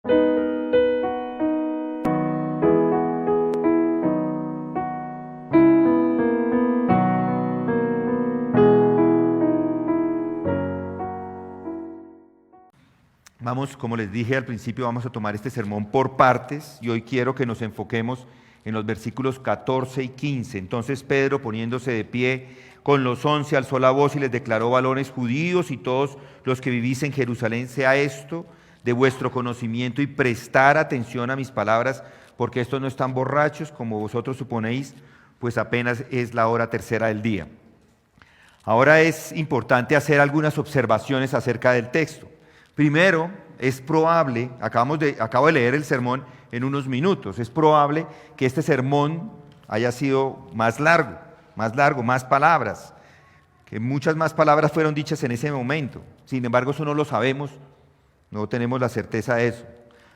Vamos, como les dije al principio, vamos a tomar este sermón por partes y hoy quiero que nos enfoquemos en los versículos 14 y 15. Entonces Pedro, poniéndose de pie con los 11, alzó la voz y les declaró: varones judíos y todos los que vivís en Jerusalén, sea esto de vuestro conocimiento y prestar atención a mis palabras, porque estos no están borrachos como vosotros suponéis, pues apenas es la hora tercera del día. Ahora es importante hacer algunas observaciones acerca del texto. Primero, es probable, acabo de leer el sermón en unos minutos, es probable que este sermón haya sido más largo, más palabras, que muchas más palabras fueron dichas en ese momento. Sin embargo, eso no lo sabemos, no tenemos la certeza de eso.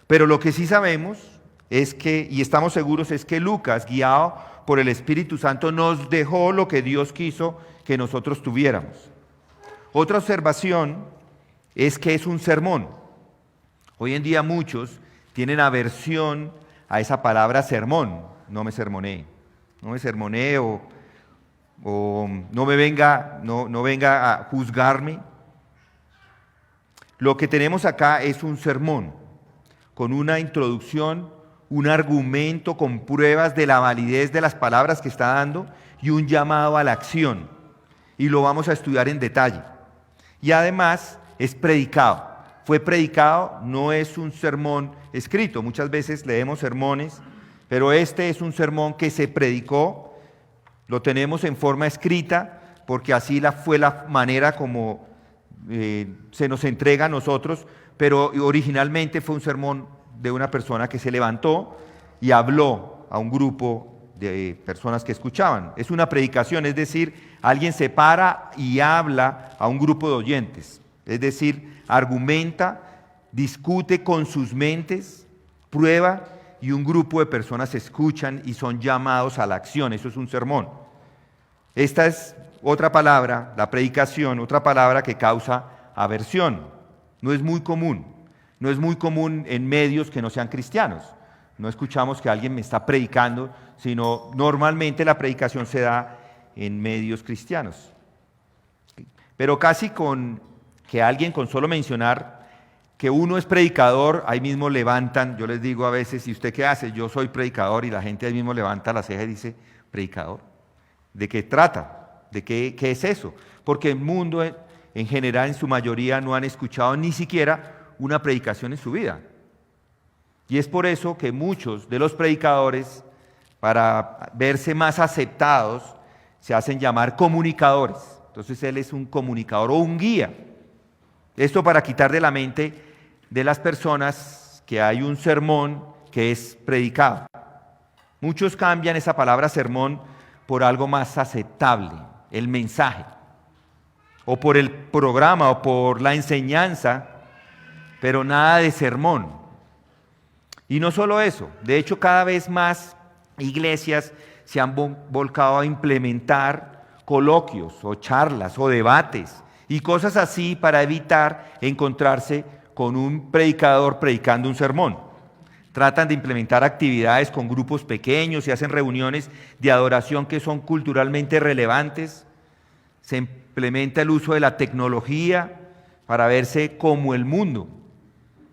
Pero lo que sí sabemos es que, y estamos seguros, es que Lucas, guiado por el Espíritu Santo, nos dejó lo que Dios quiso que nosotros tuviéramos. Otra observación es que es un sermón. Hoy en día muchos tienen aversión a esa palabra sermón. No me sermoné o no venga a juzgarme. Lo que tenemos acá es un sermón con una introducción, un argumento con pruebas de la validez de las palabras que está dando y un llamado a la acción. Y lo vamos a estudiar en detalle. Y además es predicado. Fue predicado, no es un sermón escrito. Muchas veces leemos sermones, pero este es un sermón que se predicó, lo tenemos en forma escrita, porque así fue la manera como se nos entrega a nosotros, pero originalmente fue un sermón de una persona que se levantó y habló a un grupo de personas que escuchaban. Es una predicación, es decir, alguien se para y habla a un grupo de oyentes. Es decir, argumenta, discute con sus mentes, prueba, y un grupo de personas escuchan y son llamados a la acción. Eso es un sermón. Esta es otra palabra, la predicación, otra palabra que causa aversión. No es muy común en medios que no sean cristianos. No escuchamos que alguien me está predicando, sino normalmente la predicación se da en medios cristianos. Pero casi con que alguien, con solo mencionar que uno es predicador, ahí mismo levantan. Yo les digo a veces: ¿y usted qué hace? Yo soy predicador, y la gente ahí mismo levanta la ceja y dice: ¿predicador? ¿De qué trata? ¿De qué es eso? Porque el mundo en general, en su mayoría, no han escuchado ni siquiera una predicación en su vida. Y es por eso que muchos de los predicadores, para verse más aceptados, se hacen llamar comunicadores. Entonces él es un comunicador o un guía. Esto para quitar de la mente de las personas que hay un sermón que es predicado. Muchos cambian esa palabra sermón por algo más aceptable, el mensaje, o por el programa, o por la enseñanza, pero nada de sermón. Y no solo eso, de hecho cada vez más iglesias se han volcado a implementar coloquios o charlas o debates y cosas así para evitar encontrarse con un predicador predicando un sermón. Tratan de implementar actividades con grupos pequeños y hacen reuniones de adoración que son culturalmente relevantes. Se implementa el uso de la tecnología para verse como el mundo,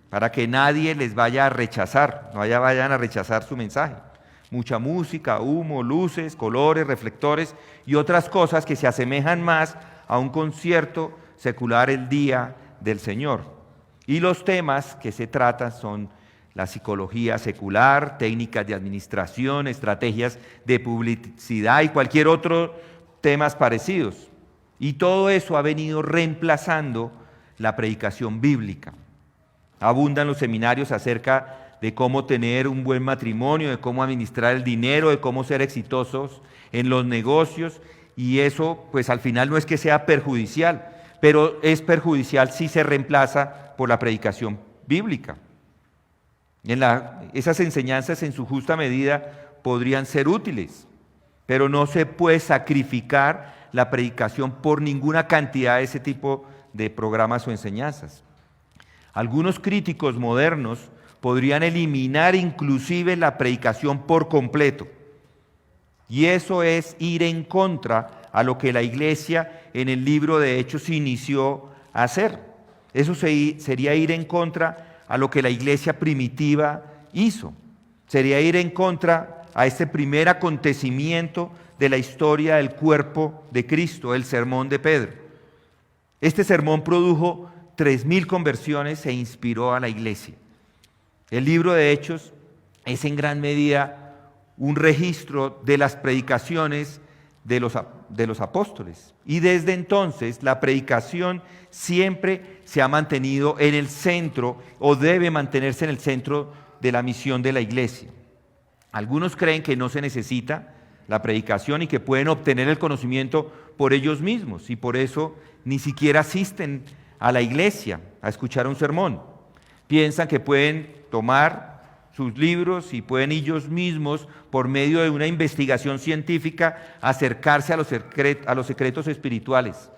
para que nadie les vaya a rechazar, vayan a rechazar su mensaje. Mucha música, humo, luces, colores, reflectores y otras cosas que se asemejan más a un concierto secular el día del Señor. Y los temas que se tratan son la psicología secular, técnicas de administración, estrategias de publicidad y cualquier otro temas parecidos. Y todo eso ha venido reemplazando la predicación bíblica. Abundan los seminarios acerca de cómo tener un buen matrimonio, de cómo administrar el dinero, de cómo ser exitosos en los negocios, y eso pues al final no es que sea perjudicial, pero es perjudicial si se reemplaza por la predicación bíblica. Esas enseñanzas en su justa medida podrían ser útiles, pero no se puede sacrificar la predicación por ninguna cantidad de ese tipo de programas o enseñanzas. Algunos críticos modernos podrían eliminar inclusive la predicación por completo. Y eso es ir en contra a lo que la iglesia en el libro de Hechos inició a hacer. Eso sería ir en contra a lo que la iglesia primitiva hizo. Sería ir en contra a este primer acontecimiento de la historia del cuerpo de Cristo, el sermón de Pedro. Este sermón produjo 3.000 conversiones e inspiró a la iglesia. El libro de Hechos es en gran medida un registro de las predicaciones de los apóstoles. Y desde entonces la predicación siempre se ha mantenido en el centro o debe mantenerse en el centro de la misión de la iglesia. Algunos creen que no se necesita la predicación y que pueden obtener el conocimiento por ellos mismos y por eso ni siquiera asisten a la iglesia a escuchar un sermón. Piensan que pueden tomar sus libros y pueden ellos mismos, por medio de una investigación científica, acercarse a los secretos espirituales,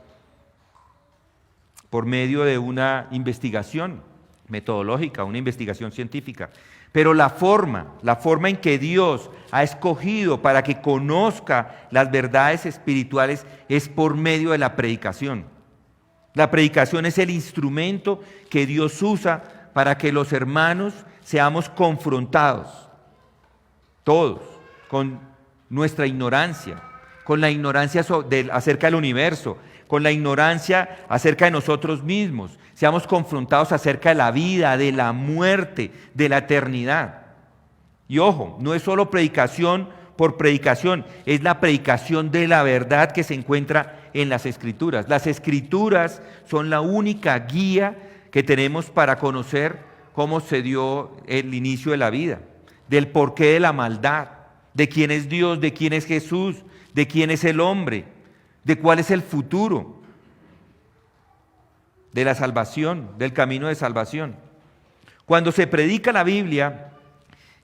por medio de una investigación metodológica, una investigación científica. Pero la forma en que Dios ha escogido para que conozca las verdades espirituales es por medio de la predicación. La predicación es el instrumento que Dios usa para que los hermanos seamos confrontados, todos, con nuestra ignorancia, con la ignorancia acerca del universo, con la ignorancia acerca de nosotros mismos, seamos confrontados acerca de la vida, de la muerte, de la eternidad. Y ojo, no es solo predicación por predicación, es la predicación de la verdad que se encuentra en las Escrituras. Las Escrituras son la única guía que tenemos para conocer cómo se dio el inicio de la vida, del porqué de la maldad, de quién es Dios, de quién es Jesús, de quién es el hombre, de cuál es el futuro de la salvación, del camino de salvación. Cuando se predica la Biblia,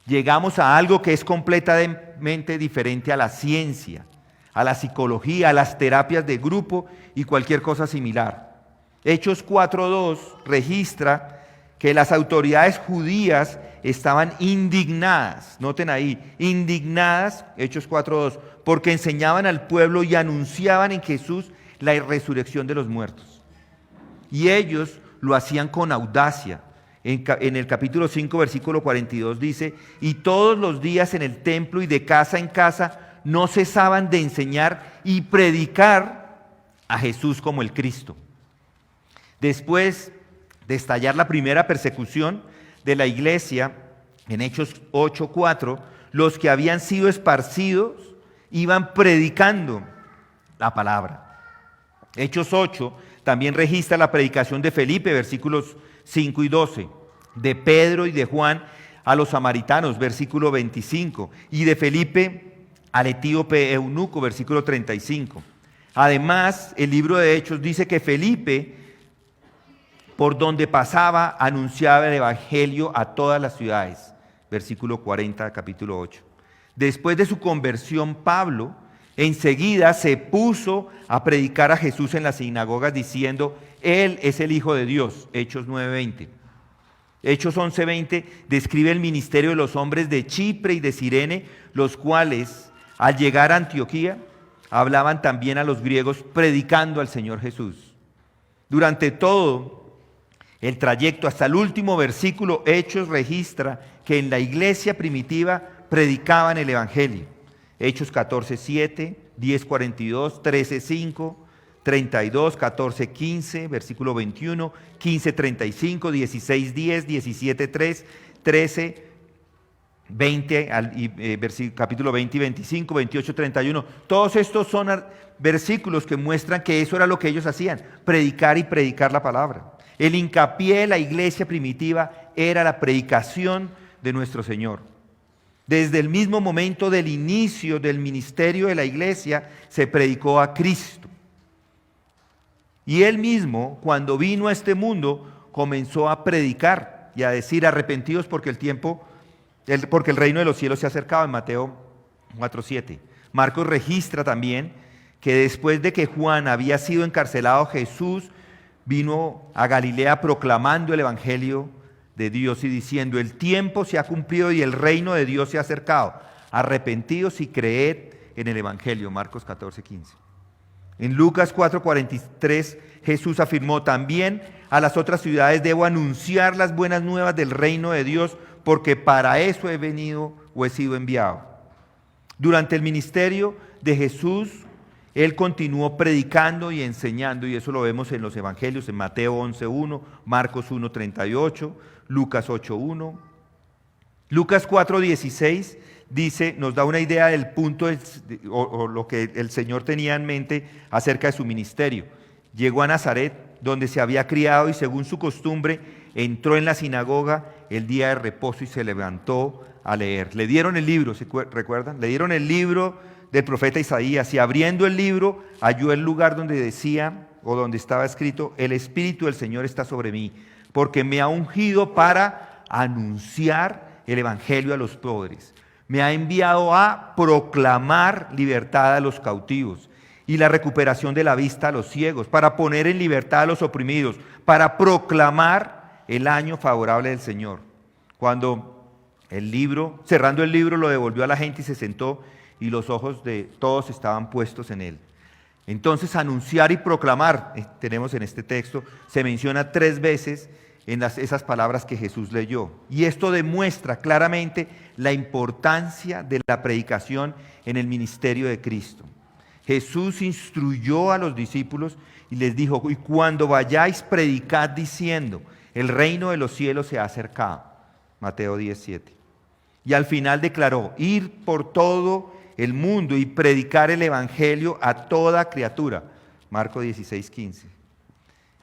llegamos a algo que es completamente diferente a la ciencia, a la psicología, a las terapias de grupo y cualquier cosa similar. Hechos 4:2 registra que las autoridades judías estaban indignadas, noten ahí, indignadas, Hechos 4:2, porque enseñaban al pueblo y anunciaban en Jesús la resurrección de los muertos. Y ellos lo hacían con audacia. En el capítulo 5, versículo 42 dice, y todos los días en el templo y de casa en casa no cesaban de enseñar y predicar a Jesús como el Cristo. Después de estallar la primera persecución de la iglesia, en Hechos 8:4, los que habían sido esparcidos iban predicando la palabra. Hechos 8 también registra la predicación de Felipe, versículos 5 y 12, de Pedro y de Juan a los samaritanos, versículo 25, y de Felipe al etíope eunuco, versículo 35. Además, el libro de Hechos dice que Felipe, por donde pasaba, anunciaba el evangelio a todas las ciudades, versículo 40, capítulo 8. Después de su conversión, Pablo enseguida se puso a predicar a Jesús en las sinagogas diciendo, Él es el Hijo de Dios, Hechos 9:20. Hechos 11:20 describe el ministerio de los hombres de Chipre y de Cirene, los cuales, al llegar a Antioquía, hablaban también a los griegos predicando al Señor Jesús. Durante todo el trayecto hasta el último versículo, Hechos registra que en la iglesia primitiva predicaban el Evangelio. Hechos 14:7, 10:42, 13:5, 32, 14:15, versículo 21, 15:35, 16:10, 17:3, 13:20, capítulo 20 y 25, 28:31. Todos estos son versículos que muestran que eso era lo que ellos hacían, predicar y predicar la palabra. El hincapié de la iglesia primitiva era la predicación de nuestro Señor. Desde el mismo momento del inicio del ministerio de la iglesia se predicó a Cristo. Y Él mismo, cuando vino a este mundo, comenzó a predicar y a decir, arrepentidos porque el reino de los cielos se ha acercado, en Mateo 4:7. Marcos registra también que después de que Juan había sido encarcelado, Jesús vino a Galilea proclamando el evangelio de Dios y diciendo: el tiempo se ha cumplido y el reino de Dios se ha acercado. Arrepentíos y creed en el Evangelio. Marcos 14:15. En Lucas 4:43 Jesús afirmó: también a las otras ciudades debo anunciar las buenas nuevas del reino de Dios, porque para eso he venido o he sido enviado. Durante el ministerio de Jesús, Él continuó predicando y enseñando, y eso lo vemos en los evangelios, en Mateo 11:1, Marcos 1:38, Lucas 8:1. Lucas 4:16 dice, nos da una idea del punto o lo que el Señor tenía en mente acerca de su ministerio. Llegó a Nazaret, donde se había criado, y según su costumbre, entró en la sinagoga el día de reposo y se levantó a leer. Le dieron el libro, ¿se recuerdan? Le dieron el libro del profeta Isaías, y abriendo el libro halló el lugar donde decía, o donde estaba escrito: el Espíritu del Señor está sobre mí, porque me ha ungido para anunciar el Evangelio a los pobres. Me ha enviado a proclamar libertad a los cautivos y la recuperación de la vista a los ciegos, para poner en libertad a los oprimidos, para proclamar el año favorable del Señor. Cuando cerrando el libro, lo devolvió a la gente y se sentó, y los ojos de todos estaban puestos en él. Entonces, anunciar y proclamar, tenemos en este texto, se menciona 3 veces en esas palabras que Jesús leyó. Y esto demuestra claramente la importancia de la predicación en el ministerio de Cristo. Jesús instruyó a los discípulos y les dijo: y cuando vayáis, predicad diciendo: el reino de los cielos se ha acercado. Mateo 10:7. Y al final declaró: ir por todo el mundo y predicar el Evangelio a toda criatura. Marcos 16:15.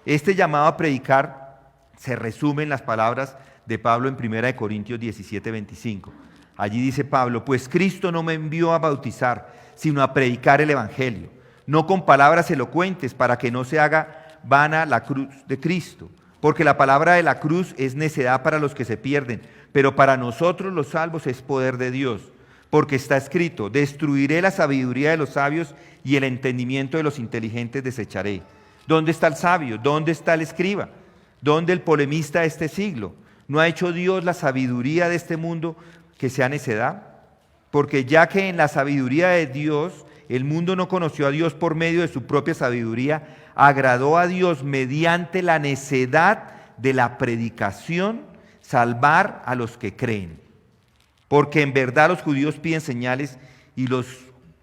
Este llamado a predicar se resume en las palabras de Pablo en 1 Corintios 17:25. Allí dice Pablo: pues Cristo no me envió a bautizar, sino a predicar el Evangelio, no con palabras elocuentes, para que no se haga vana la cruz de Cristo, porque la palabra de la cruz es necedad para los que se pierden, pero para nosotros los salvos es poder de Dios. Porque está escrito: destruiré la sabiduría de los sabios y el entendimiento de los inteligentes desecharé. ¿Dónde está el sabio? ¿Dónde está el escriba? ¿Dónde el polemista de este siglo? ¿No ha hecho Dios la sabiduría de este mundo que sea necedad? Porque ya que en la sabiduría de Dios el mundo no conoció a Dios por medio de su propia sabiduría, agradó a Dios mediante la necedad de la predicación salvar a los que creen. Porque en verdad los judíos piden señales y los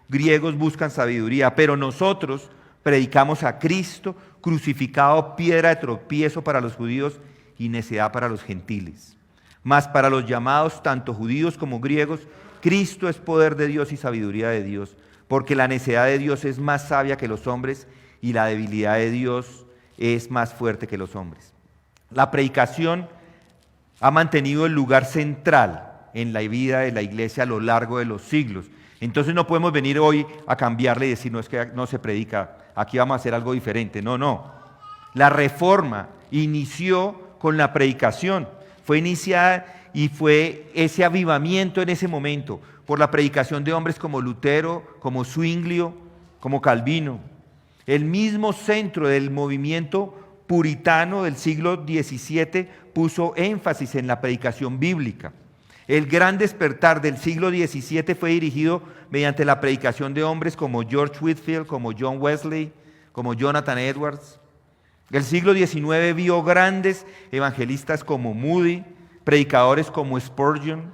griegos buscan sabiduría, pero nosotros predicamos a Cristo crucificado, piedra de tropiezo para los judíos y necedad para los gentiles. Mas para los llamados, tanto judíos como griegos, Cristo es poder de Dios y sabiduría de Dios, porque la necedad de Dios es más sabia que los hombres y la debilidad de Dios es más fuerte que los hombres. La predicación ha mantenido el lugar central en la vida de la iglesia a lo largo de los siglos. Entonces no podemos venir hoy a cambiarle y decir: no, es que no se predica, aquí vamos a hacer algo diferente. No. La reforma inició con la predicación, fue iniciada y fue ese avivamiento en ese momento por la predicación de hombres como Lutero, como Zwinglio, como Calvino. El mismo centro del movimiento puritano del siglo XVII puso énfasis en la predicación bíblica. El gran despertar del siglo XVII fue dirigido mediante la predicación de hombres como George Whitefield, como John Wesley, como Jonathan Edwards. El siglo XIX vio grandes evangelistas como Moody, predicadores como Spurgeon,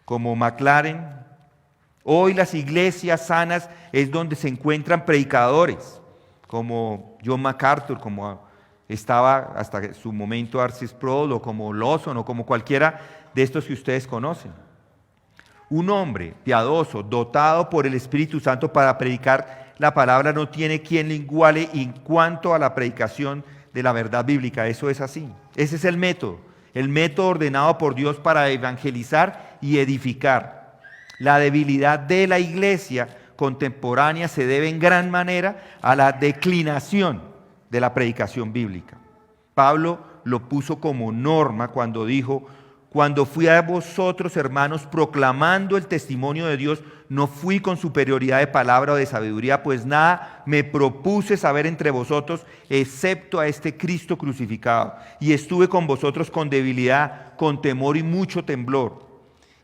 como McLaren. Hoy las iglesias sanas es donde se encuentran predicadores como John MacArthur, como estaba hasta su momento R.C. Sproul, o como Lawson, o como cualquiera de estos que ustedes conocen. Un hombre piadoso, dotado por el Espíritu Santo para predicar la palabra, no tiene quien le iguale en cuanto a la predicación de la verdad bíblica. Eso es así. Ese es el método ordenado por Dios para evangelizar y edificar. La debilidad de la iglesia contemporánea se debe en gran manera a la declinación de la predicación bíblica. Pablo lo puso como norma cuando dijo: Cuando fui a vosotros, hermanos, proclamando el testimonio de Dios, no fui con superioridad de palabra o de sabiduría, pues nada me propuse saber entre vosotros, excepto a este Cristo crucificado. Y estuve con vosotros con debilidad, con temor y mucho temblor.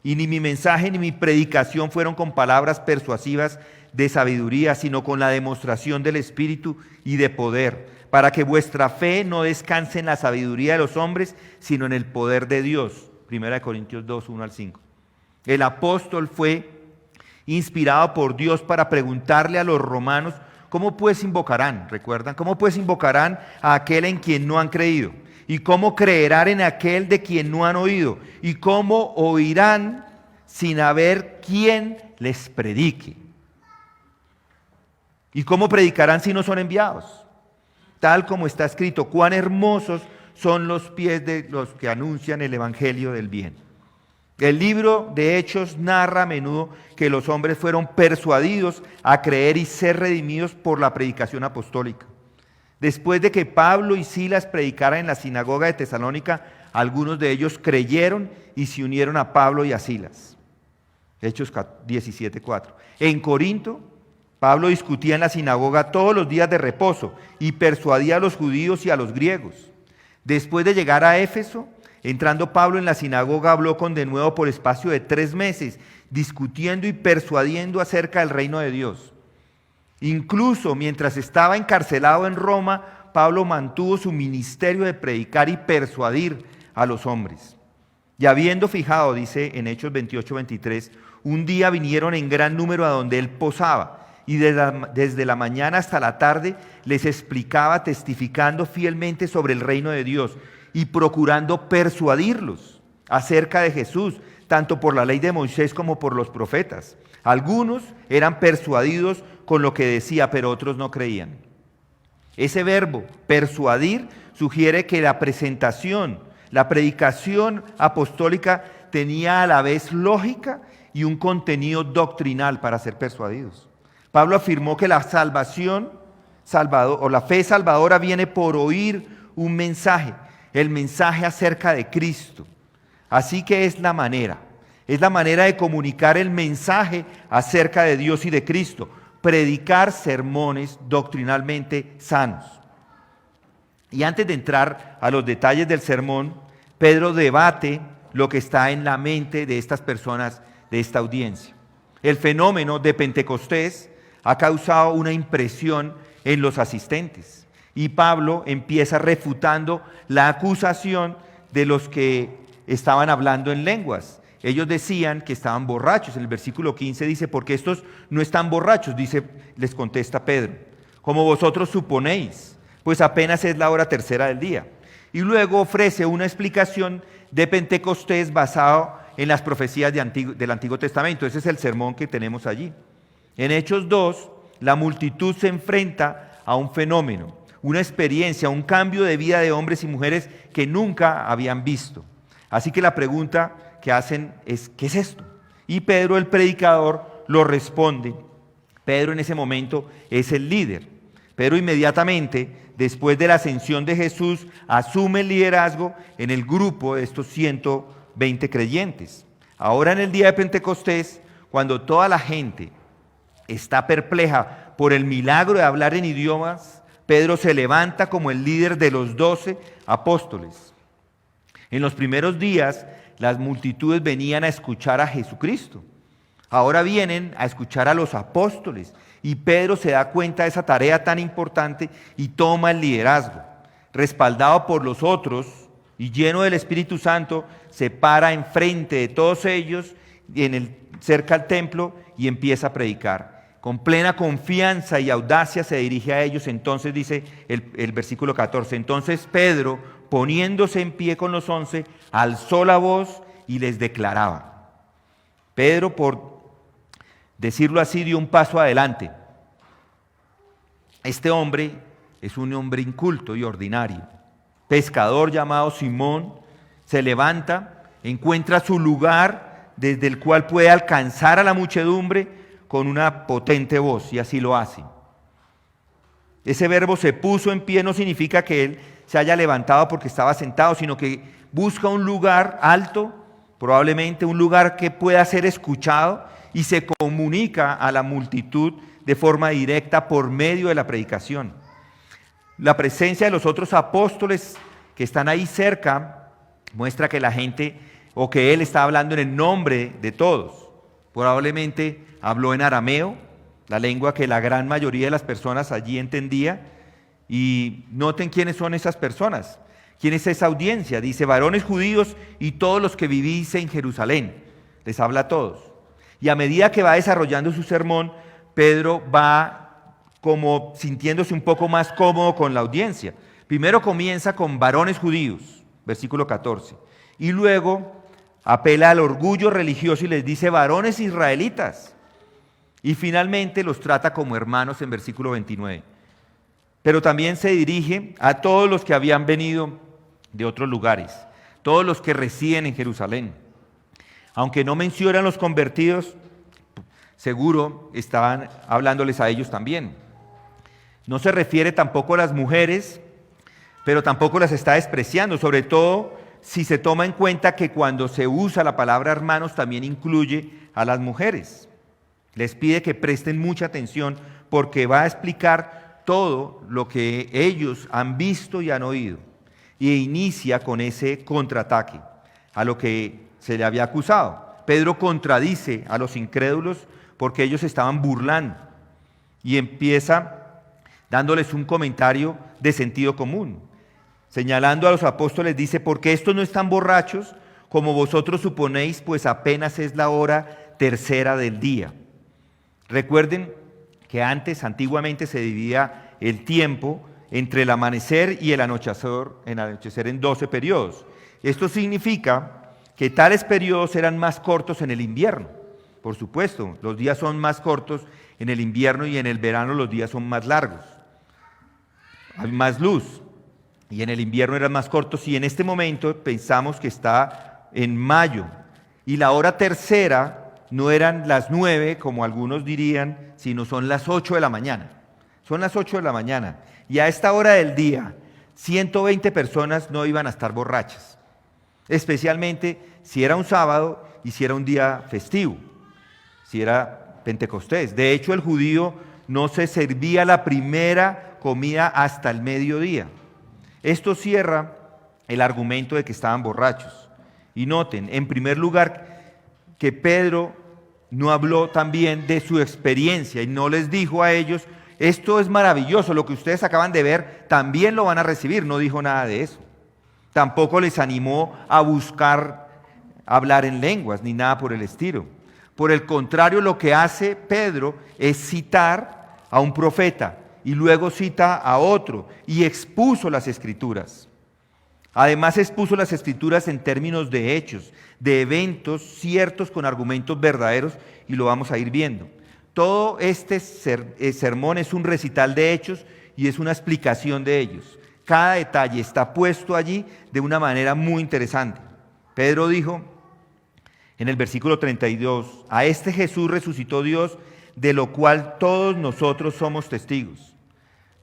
Y ni mi mensaje ni mi predicación fueron con palabras persuasivas de sabiduría, sino con la demostración del Espíritu y de poder, para que vuestra fe no descanse en la sabiduría de los hombres, sino en el poder de Dios. 1 Corintios 2, 1 al 5. El apóstol fue inspirado por Dios para preguntarle a los romanos, ¿cómo pues invocarán? ¿Recuerdan? ¿Cómo pues invocarán a aquel en quien no han creído? ¿Y cómo creerán en aquel de quien no han oído? ¿Y cómo oirán sin haber quien les predique? ¿Y cómo predicarán si no son enviados? Tal como está escrito, cuán hermosos son los pies de los que anuncian el evangelio del bien. El libro de Hechos narra a menudo que los hombres fueron persuadidos a creer y ser redimidos por la predicación apostólica. Después de que Pablo y Silas predicaran en la sinagoga de Tesalónica, algunos de ellos creyeron y se unieron a Pablo y a Silas. Hechos 17:4. En Corinto, Pablo discutía en la sinagoga todos los días de reposo y persuadía a los judíos y a los griegos. Después de llegar a Éfeso, entrando Pablo en la sinagoga, habló con denuedo por espacio de 3 meses, discutiendo y persuadiendo acerca del reino de Dios. Incluso mientras estaba encarcelado en Roma, Pablo mantuvo su ministerio de predicar y persuadir a los hombres. Y habiendo fijado, dice en Hechos 28:23, un día vinieron en gran número a donde él posaba, y desde la mañana hasta la tarde les explicaba, testificando fielmente sobre el reino de Dios y procurando persuadirlos acerca de Jesús, tanto por la ley de Moisés como por los profetas. Algunos eran persuadidos con lo que decía, pero otros no creían. Ese verbo, persuadir, sugiere que la presentación, la predicación apostólica tenía a la vez lógica y un contenido doctrinal para ser persuadidos. Pablo afirmó que la salvación o la fe salvadora viene por oír un mensaje, el mensaje acerca de Cristo. Así que es la manera de comunicar el mensaje acerca de Dios y de Cristo, predicar sermones doctrinalmente sanos. Y antes de entrar a los detalles del sermón, Pedro debate lo que está en la mente de estas personas, de esta audiencia. El fenómeno de Pentecostés ha causado una impresión en los asistentes. Y Pablo empieza refutando la acusación de los que estaban hablando en lenguas. Ellos decían que estaban borrachos. En el versículo 15 dice, porque estos no están borrachos, les contesta Pedro, como vosotros suponéis, pues apenas es la hora tercera del día. Y luego ofrece una explicación de Pentecostés basado en las profecías del Antiguo Testamento. Ese es el sermón que tenemos allí. En Hechos 2, la multitud se enfrenta a un fenómeno, una experiencia, un cambio de vida de hombres y mujeres que nunca habían visto. Así que la pregunta que hacen es, ¿qué es esto? Y Pedro, el predicador, lo responde. Pedro en ese momento es el líder. Pedro inmediatamente, después de la ascensión de Jesús, asume el liderazgo en el grupo de estos 120 creyentes. Ahora en el día de Pentecostés, cuando toda la gente está perpleja por el milagro de hablar en idiomas, Pedro se levanta como el líder de los 12 apóstoles. En los primeros días, las multitudes venían a escuchar a Jesucristo. Ahora vienen a escuchar a los apóstoles. Y Pedro se da cuenta de esa tarea tan importante y toma el liderazgo. Respaldado por los otros y lleno del Espíritu Santo, se para enfrente de todos ellos cerca al templo y empieza a predicar. Con plena confianza y audacia se dirige a ellos. Entonces dice el versículo 14, entonces Pedro, poniéndose en pie con los 11, alzó la voz y les declaraba. Pedro, por decirlo así, dio un paso adelante. Este hombre es un hombre inculto y ordinario. Pescador llamado Simón, se levanta, encuentra su lugar desde el cual puede alcanzar a la muchedumbre con una potente voz, y así lo hace. Ese verbo se puso en pie no significa que él se haya levantado porque estaba sentado, sino que busca un lugar alto probablemente un lugar que pueda ser escuchado y se comunica a la multitud de forma directa por medio de la predicación. La presencia de los otros apóstoles que están ahí cerca muestra que la gente, o que él está hablando en el nombre de todos. Probablemente habló en arameo, la lengua que la gran mayoría de las personas allí entendía. Y noten quiénes son esas personas, quién es esa audiencia. Dice: varones judíos y todos los que vivís en Jerusalén. Les habla a todos. Y a medida que va desarrollando su sermón, Pedro va como sintiéndose un poco más cómodo con la audiencia. Primero comienza con varones judíos, versículo 14. Y luego apela al orgullo religioso y les dice varones israelitas. Y finalmente los trata como hermanos en versículo 29. Pero también se dirige a todos los que habían venido de otros lugares, todos los que residen en Jerusalén. Aunque no mencionan los convertidos, seguro estaban hablándoles a ellos también. No se refiere tampoco a las mujeres, pero tampoco las está despreciando, sobre todo si se toma en cuenta que cuando se usa la palabra hermanos también incluye a las mujeres. Les pide que presten mucha atención porque va a explicar todo lo que ellos han visto y han oído. Y inicia con ese contraataque a lo que se le había acusado. Pedro contradice a los incrédulos porque ellos estaban burlando y empieza dándoles un comentario de sentido común. Señalando a los apóstoles dice: porque estos no están borrachos como vosotros suponéis, pues apenas es la hora tercera del día. Recuerden que antiguamente se dividía el tiempo entre el amanecer y el anochecer en 12 periodos. Esto significa que tales periodos eran más cortos en el invierno. Por supuesto, los días son más cortos en el invierno y en el verano los días son más largos. Hay más luz y en el invierno eran más cortos, y en este momento pensamos que está en mayo y la hora tercera no eran las 9 como algunos dirían, sino son las 8 de la mañana. Son las 8 de la mañana y a esta hora del día 120 personas no iban a estar borrachas, especialmente si era un sábado y si era un día festivo, si era Pentecostés. De hecho, el judío no se servía la primera comida hasta el mediodía. Esto cierra el argumento de que estaban borrachos. Y noten, en primer lugar, que Pedro no habló también de su experiencia y no les dijo a ellos: esto es maravilloso, lo que ustedes acaban de ver, también lo van a recibir. No dijo nada de eso. Tampoco les animó a buscar hablar en lenguas, ni nada por el estilo. Por el contrario, lo que hace Pedro es citar a un profeta y luego cita a otro y expuso las Escrituras. Además expuso las Escrituras en términos de hechos, de eventos ciertos con argumentos verdaderos, y lo vamos a ir viendo. Todo este sermón es un recital de hechos y es una explicación de ellos. Cada detalle está puesto allí de una manera muy interesante. Pedro dijo en el versículo 32, a este Jesús resucitó Dios, de lo cual todos nosotros somos testigos.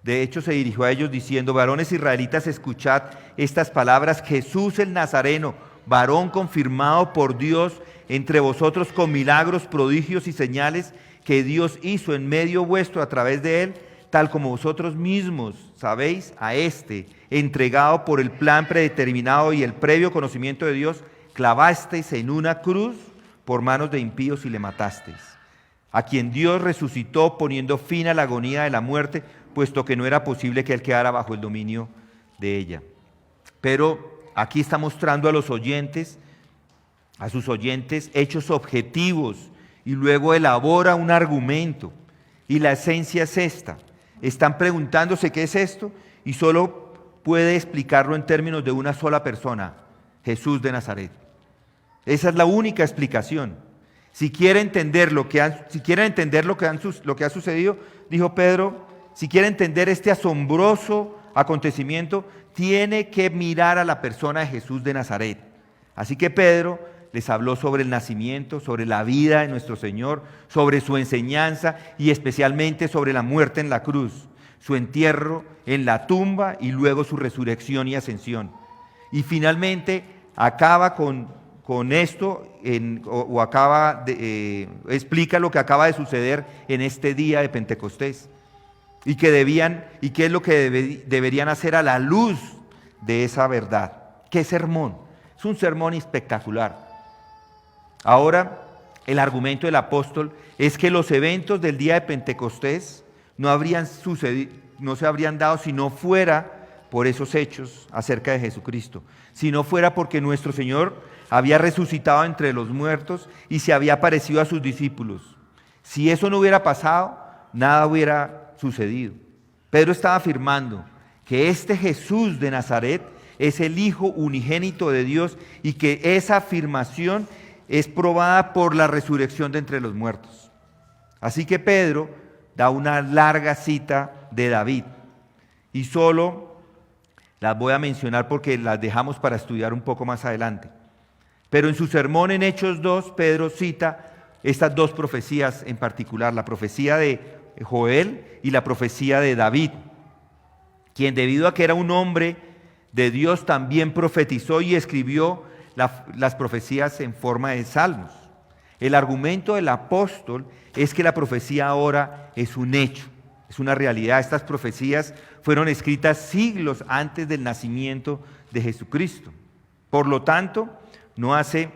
De hecho, se dirigió a ellos diciendo: varones israelitas, escuchad estas palabras. Jesús el Nazareno, varón confirmado por Dios entre vosotros con milagros, prodigios y señales que Dios hizo en medio vuestro a través de él, tal como vosotros mismos sabéis, a este, entregado por el plan predeterminado y el previo conocimiento de Dios, clavasteis en una cruz por manos de impíos y le matasteis. A quien Dios resucitó poniendo fin a la agonía de la muerte, puesto que no era posible que él quedara bajo el dominio de ella. Pero aquí está mostrando a los oyentes, a sus oyentes, hechos objetivos, y luego elabora un argumento. Y la esencia es esta. Están preguntándose qué es esto, y solo puede explicarlo en términos de una sola persona: Jesús de Nazaret. Esa es la única explicación. Si quieren entender lo que ha sucedido, dijo Pedro, si quiere entender este asombroso acontecimiento, tiene que mirar a la persona de Jesús de Nazaret. Así que Pedro les habló sobre el nacimiento, sobre la vida de nuestro Señor, sobre su enseñanza y especialmente sobre la muerte en la cruz, su entierro en la tumba y luego su resurrección y ascensión. Y finalmente acaba con con esto explica lo que acaba de suceder en este día de Pentecostés y qué es lo que deberían hacer a la luz de esa verdad. ¿Qué sermón? Es un sermón espectacular. Ahora, el argumento del apóstol es que los eventos del día de Pentecostés no se habrían dado si no fuera por esos hechos acerca de Jesucristo, si no fuera porque nuestro Señor había resucitado entre los muertos y se había aparecido a sus discípulos. Si eso no hubiera pasado, nada hubiera sucedido. Pedro estaba afirmando que este Jesús de Nazaret es el Hijo unigénito de Dios y que esa afirmación es probada por la resurrección de entre los muertos. Así que Pedro da una larga cita de David y solo las voy a mencionar porque las dejamos para estudiar un poco más adelante. Pero en su sermón en Hechos 2, Pedro cita estas dos profecías en particular, la profecía de Joel y la profecía de David, quien debido a que era un hombre de Dios también profetizó y escribió las profecías en forma de salmos. El argumento del apóstol es que la profecía ahora es un hecho, es una realidad. Estas profecías fueron escritas siglos antes del nacimiento de Jesucristo. Por lo tanto, no hace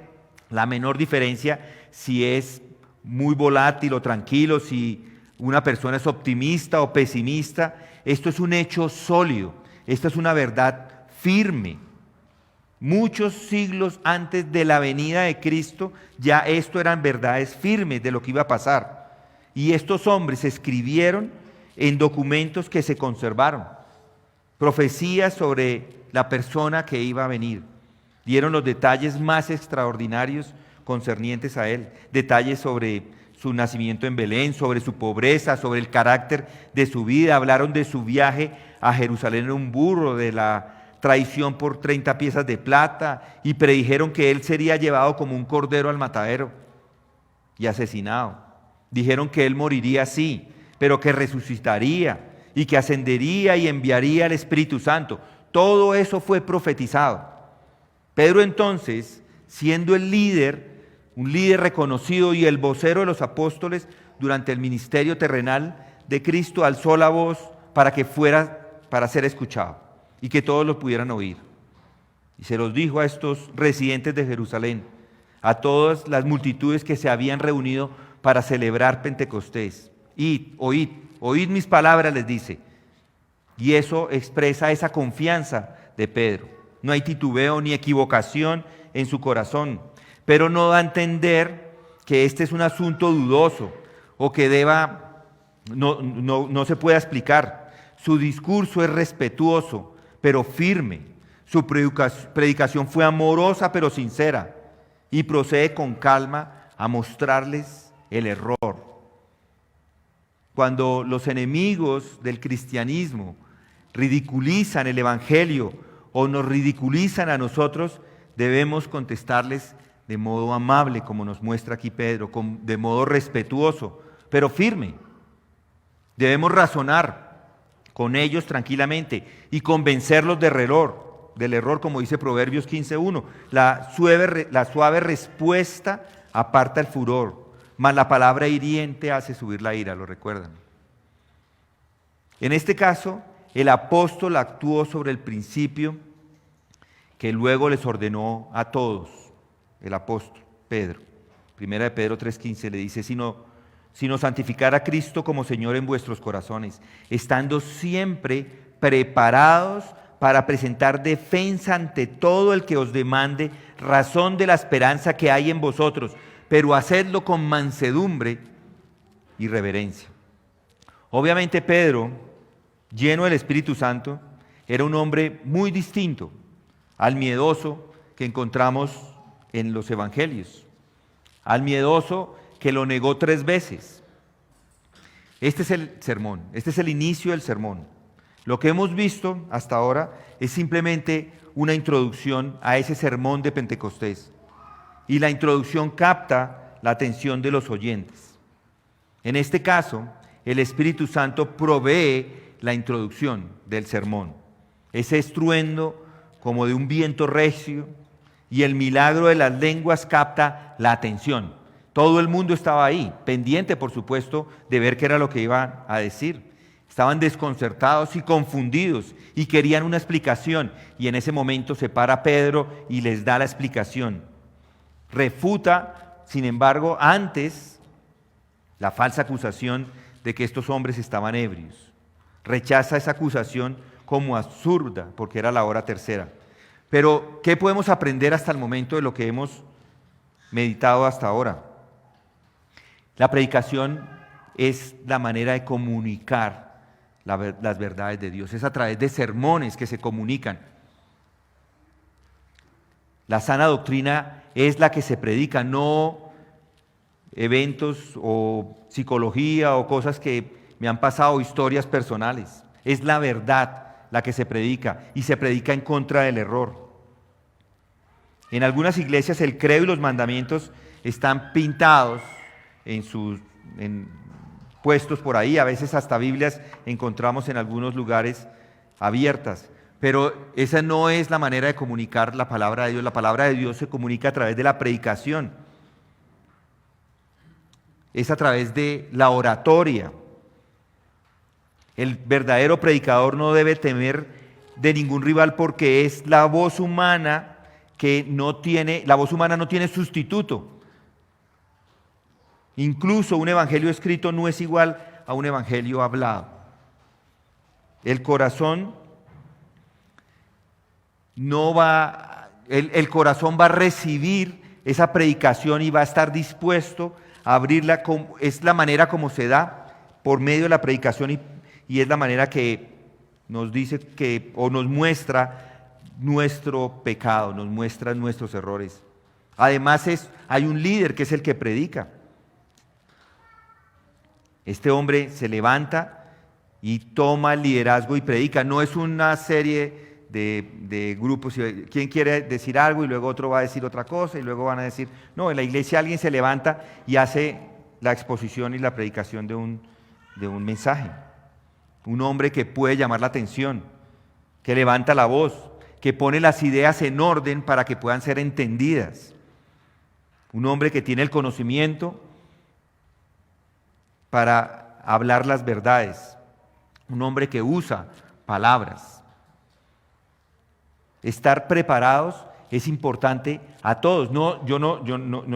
la menor diferencia si es muy volátil o tranquilo, si una persona es optimista o pesimista. Esto es un hecho sólido, esta es una verdad firme. Muchos siglos antes de la venida de Cristo, ya esto eran verdades firmes de lo que iba a pasar. Y estos hombres escribieron en documentos que se conservaron, profecías sobre la persona que iba a venir. Dieron los detalles más extraordinarios concernientes a él, detalles sobre su nacimiento en Belén, sobre su pobreza, sobre el carácter de su vida. Hablaron de su viaje a Jerusalén en un burro, de la traición por 30 piezas de plata, y predijeron que él sería llevado como un cordero al matadero y asesinado. Dijeron que él moriría así, pero que resucitaría y que ascendería y enviaría el Espíritu Santo. Todo eso fue profetizado. Pedro entonces, siendo el líder, un líder reconocido y el vocero de los apóstoles durante el ministerio terrenal de Cristo, alzó la voz para ser escuchado y que todos lo pudieran oír. Y se los dijo a estos residentes de Jerusalén, a todas las multitudes que se habían reunido para celebrar Pentecostés. Oíd mis palabras, les dice. Y eso expresa esa confianza de Pedro. No hay titubeo ni equivocación en su corazón, pero no da a entender que este es un asunto dudoso o que no se pueda explicar. Su discurso es respetuoso, pero firme. Su predicación fue amorosa, pero sincera, y procede con calma a mostrarles el error. Cuando los enemigos del cristianismo ridiculizan el Evangelio o nos ridiculizan a nosotros, debemos contestarles de modo amable, como nos muestra aquí Pedro, de modo respetuoso, pero firme. Debemos razonar con ellos tranquilamente y convencerlos del error, como dice Proverbios 15:1. La suave respuesta aparta el furor, mas la palabra hiriente hace subir la ira, ¿lo recuerdan? En este caso, el apóstol actuó sobre el principio que luego les ordenó a todos, el apóstol Pedro. Primera de Pedro 3:15 le dice, sino santificar a Cristo como Señor en vuestros corazones, estando siempre preparados para presentar defensa ante todo el que os demande razón de la esperanza que hay en vosotros, pero hacedlo con mansedumbre y reverencia. Obviamente Pedro, lleno del Espíritu Santo, era un hombre muy distinto al miedoso que encontramos en los evangelios, al miedoso que lo negó 3 veces. Este es el sermón, este es el inicio del sermón. Lo que hemos visto hasta ahora es simplemente una introducción a ese sermón de Pentecostés. Y la introducción capta la atención de los oyentes. En este caso, el Espíritu Santo provee la introducción del sermón. Ese estruendo como de un viento recio, y el milagro de las lenguas capta la atención. Todo el mundo estaba ahí, pendiente, por supuesto, de ver qué era lo que iban a decir. Estaban desconcertados y confundidos y querían una explicación. Y en ese momento se para Pedro y les da la explicación. Refuta, sin embargo, antes la falsa acusación de que estos hombres estaban ebrios. Rechaza esa acusación como absurda, porque era la hora tercera. Pero, ¿qué podemos aprender hasta el momento de lo que hemos meditado hasta ahora? La predicación es la manera de comunicar las verdades de Dios. Es a través de sermones que se comunican. La sana doctrina es la que se predica, no eventos o psicología o cosas que me han pasado, historias personales. Es la verdad la que se predica y se predica en contra del error. En algunas iglesias el credo y los mandamientos están pintados en puestos por ahí, a veces hasta Biblias encontramos en algunos lugares abiertas, pero esa no es la manera de comunicar la palabra de Dios. La palabra de Dios se comunica a través de la predicación, es a través de la oratoria. El verdadero predicador no debe temer de ningún rival porque es la voz humana la voz humana no tiene sustituto. Incluso un evangelio escrito no es igual a un evangelio hablado. El corazón el corazón va a recibir esa predicación y va a estar dispuesto a abrirla. Es la manera como se da por medio de la predicación y es la manera que nos dice o nos muestra nuestro pecado, nos muestra nuestros errores. Además hay un líder que es el que predica. Este hombre se levanta y toma el liderazgo y predica. No es una serie de grupos, quien quiere decir algo y luego otro va a decir otra cosa y luego van a decir, no, en la iglesia alguien se levanta y hace la exposición y la predicación de un mensaje. Un hombre que puede llamar la atención, que levanta la voz, que pone las ideas en orden para que puedan ser entendidas. Un hombre que tiene el conocimiento para hablar las verdades. Un hombre que usa palabras. Estar preparados es importante a todos. No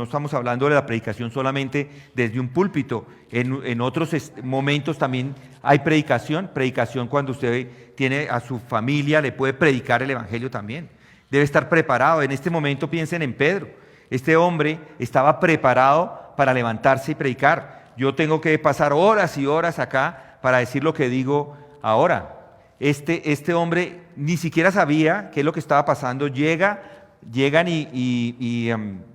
estamos hablando de la predicación solamente desde un púlpito. En otros momentos también hay predicación cuando usted tiene a su familia, le puede predicar el evangelio también. Debe estar preparado. En este momento piensen en Pedro. Este hombre estaba preparado para levantarse y predicar. Yo tengo que pasar horas y horas acá para decir lo que digo ahora. Este hombre ni siquiera sabía qué es lo que estaba pasando. Llegan y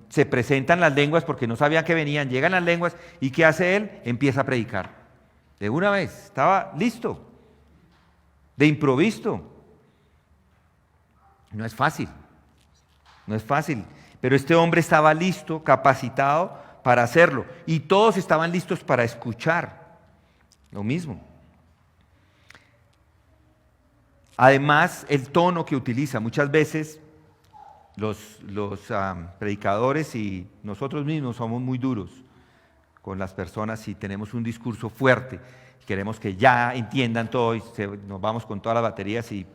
se presentan las lenguas porque no sabían que venían. Llegan las lenguas y ¿qué hace él? Empieza a predicar. De una vez, estaba listo, de improviso. No es fácil, pero este hombre estaba listo, capacitado para hacerlo y todos estaban listos para escuchar lo mismo. Además, el tono que utiliza, muchas veces los predicadores y nosotros mismos somos muy duros con las personas y tenemos un discurso fuerte. Queremos que ya entiendan todo y nos vamos con todas las baterías y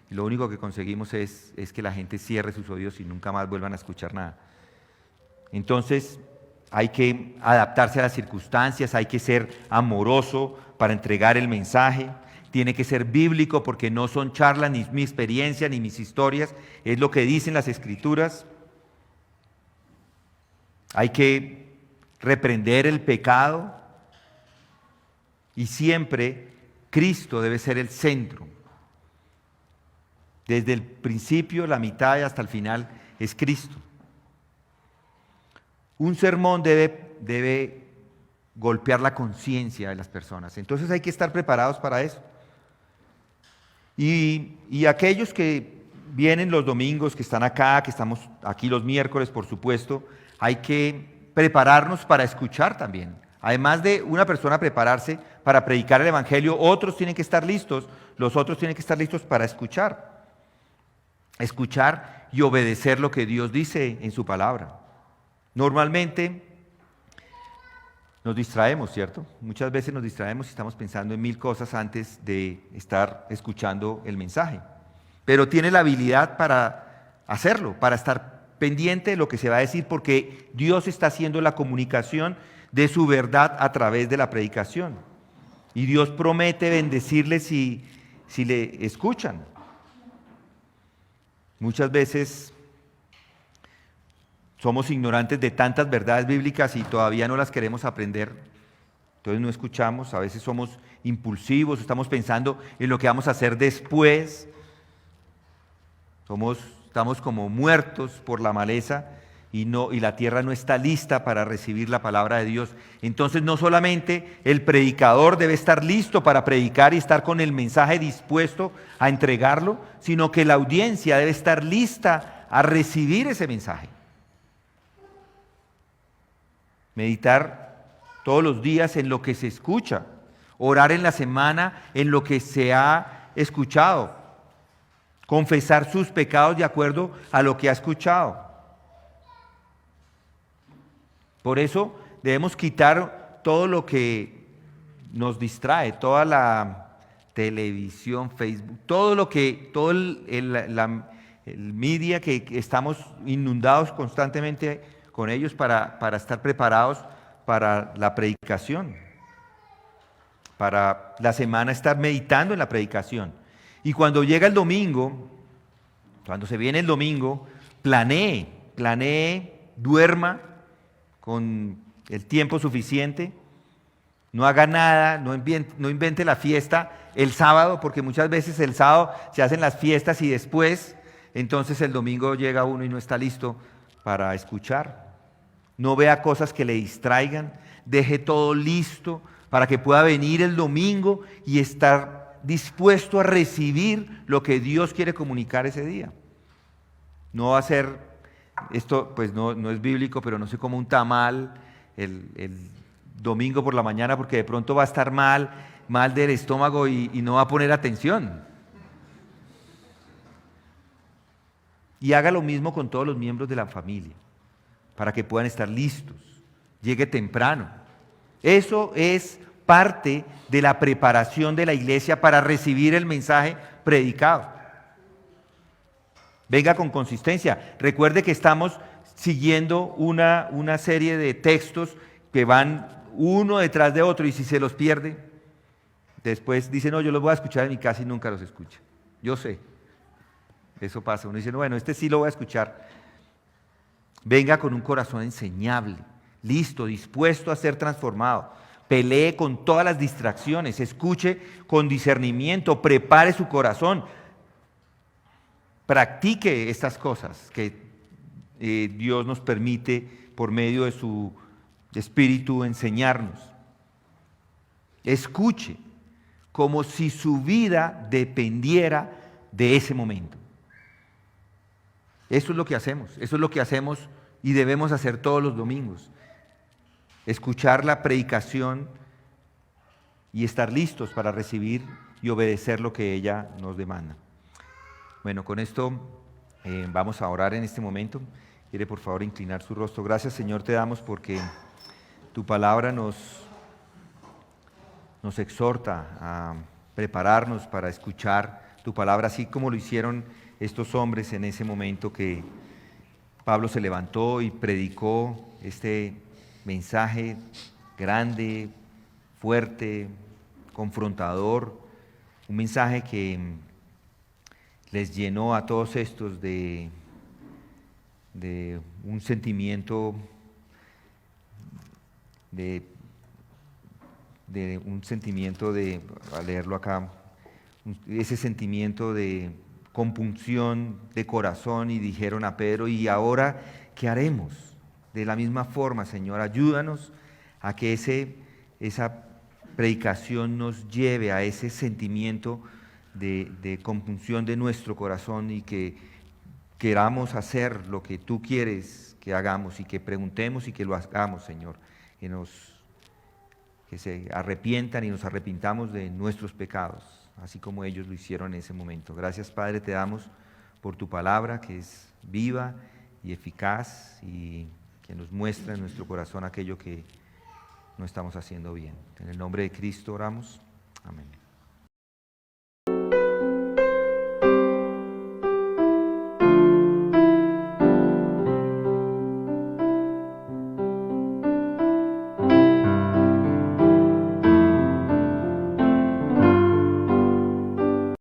lo único que conseguimos es que la gente cierre sus oídos y nunca más vuelvan a escuchar nada. Entonces, hay que adaptarse a las circunstancias, hay que ser amoroso para entregar el mensaje. Tiene que ser bíblico porque no son charlas, ni mi experiencia, ni mis historias, es lo que dicen las Escrituras. Hay que reprender el pecado y siempre Cristo debe ser el centro. Desde el principio, la mitad y hasta el final es Cristo. Un sermón debe golpear la conciencia de las personas, entonces hay que estar preparados para eso. Y aquellos que vienen los domingos, que están acá, que estamos aquí los miércoles, por supuesto, hay que prepararnos para escuchar también. Además de una persona prepararse para predicar el evangelio, otros tienen que estar listos, los otros tienen que estar listos para escuchar. escuchar y obedecer lo que Dios dice en su palabra. Normalmente nos distraemos, ¿cierto? Muchas veces nos distraemos y estamos pensando en 1000 cosas antes de estar escuchando el mensaje. Pero tiene la habilidad para hacerlo, para estar pendiente de lo que se va a decir, porque Dios está haciendo la comunicación de su verdad a través de la predicación. Y Dios promete bendecirles si le escuchan. Muchas veces somos ignorantes de tantas verdades bíblicas y todavía no las queremos aprender. Entonces no escuchamos, a veces somos impulsivos, estamos pensando en lo que vamos a hacer después. Estamos como muertos por la maleza y la tierra no está lista para recibir la palabra de Dios. Entonces no solamente el predicador debe estar listo para predicar y estar con el mensaje dispuesto a entregarlo, sino que la audiencia debe estar lista a recibir ese mensaje. Meditar todos los días en lo que se escucha, orar en la semana en lo que se ha escuchado, confesar sus pecados de acuerdo a lo que ha escuchado. Por eso debemos quitar todo lo que nos distrae, toda la televisión, Facebook, todo el media que estamos inundados constantemente con ellos para estar preparados para la predicación, para la semana estar meditando en la predicación. Y cuando llega el domingo, cuando se viene el domingo, planee, duerma con el tiempo suficiente, no haga nada, no invente la fiesta el sábado, porque muchas veces el sábado se hacen las fiestas y después, entonces el domingo llega uno y no está listo para escuchar. No vea cosas que le distraigan, deje todo listo para que pueda venir el domingo y estar dispuesto a recibir lo que Dios quiere comunicar ese día. No va a ser, esto pues no es bíblico, pero no sé, como un tamal el domingo por la mañana, porque de pronto va a estar mal del estómago y no va a poner atención. Y haga lo mismo con todos los miembros de la familia, para que puedan estar listos. Llegue temprano. Eso es parte de la preparación de la iglesia para recibir el mensaje predicado. Venga con consistencia. Recuerde que estamos siguiendo una serie de textos que van uno detrás de otro, y si se los pierde, después dice, no, yo los voy a escuchar en mi casa, y nunca los escucha. Yo sé, eso pasa. Uno dice, no, bueno, este sí lo voy a escuchar. Venga con un corazón enseñable, listo, dispuesto a ser transformado. Pelee con todas las distracciones, escuche con discernimiento, prepare su corazón. Practique estas cosas que Dios nos permite por medio de su Espíritu enseñarnos. Escuche como si su vida dependiera de ese momento. Eso es lo que hacemos y debemos hacer todos los domingos. Escuchar la predicación y estar listos para recibir y obedecer lo que ella nos demanda. Bueno, con esto vamos a orar en este momento. Quiere por favor inclinar su rostro. Gracias, Señor, te damos porque tu palabra nos exhorta a prepararnos para escuchar tu palabra, así como lo hicieron estos hombres en ese momento que Pablo se levantó y predicó este mensaje grande, fuerte, confrontador, un mensaje que les llenó a todos estos de un sentimiento a leerlo acá, ese sentimiento de compunción de corazón, y dijeron a Pedro, ¿y ahora qué haremos? De la misma forma, Señor, ayúdanos a que esa predicación nos lleve a ese sentimiento de compunción de nuestro corazón, y que queramos hacer lo que tú quieres que hagamos, y que preguntemos y que lo hagamos, Señor, que se arrepientan y nos arrepintamos de nuestros pecados, así como ellos lo hicieron en ese momento. Gracias, Padre, te damos por tu palabra que es viva y eficaz y que nos muestra en nuestro corazón aquello que no estamos haciendo bien. En el nombre de Cristo oramos. Amén.